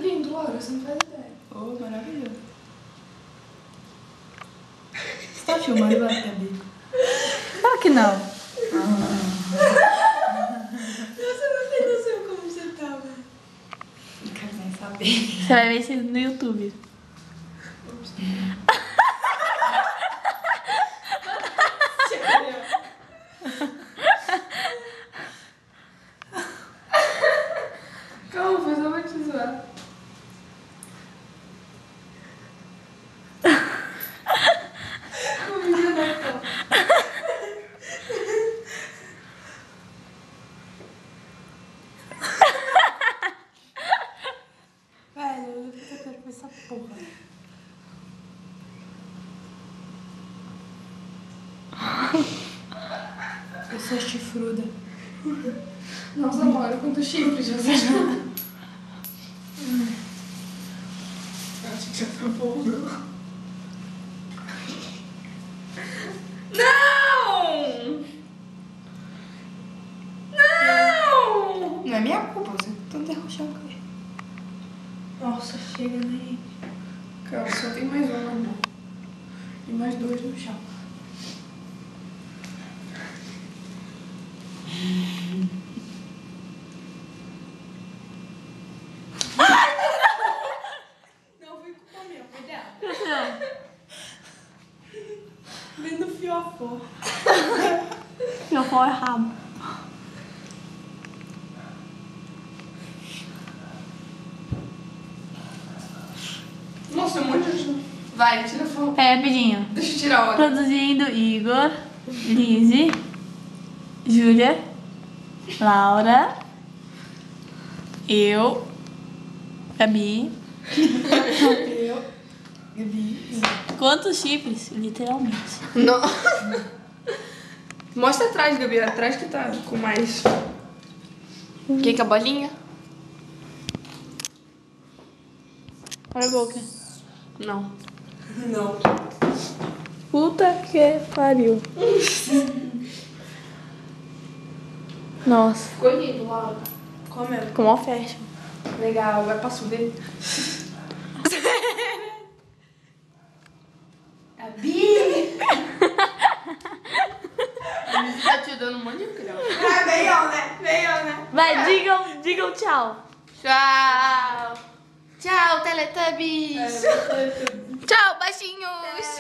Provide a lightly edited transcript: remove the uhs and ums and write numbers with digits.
lindo, Laura, você não faz ideia. Oh, maravilhoso. Você tá filmando lá, Gabi? Claro que não. Você não tem noção como você tá, velho. Não quero nem saber. Você vai ver isso no YouTube. Calma, foi só pra te zoar. Comida na porta. Velho, eu quero ver essa porra. Eu sou chifruda. Nossa, Laura, quantos chifres você já... Acho que já tá bom, não. Não! Não! Não é minha culpa, você tá derrochando com ele. Nossa, chega, né? Calma, só tem mais uma na mão. E mais duas no chão. Não foi culpa minha, foi dela. Vem no fiofó. Meu pau é rabo. Nossa, um monte de... Vai, tira a foto. É, rapidinho. Deixa eu tirar a hora. Produzindo Igor, Lizzy, Júlia, Laura, eu, Gabi. Eu. Gabi. Quantos chifres? Literalmente. Não. Mostra atrás, Gabi. Atrás que tá com mais. Quer que a bolinha? Olha a boca. Não. Não. Puta que pariu. Nossa, Ficou lindo, Laura. Comendo. ficou mó fashion. Legal, vai pra subir. Gabi! Tá te dando um monte de crão. Ah, vem eu, né? Vem eu, né? Vai, digam tchau. Tchau! Tchau, Teletubbies! Tchau, baixinhos!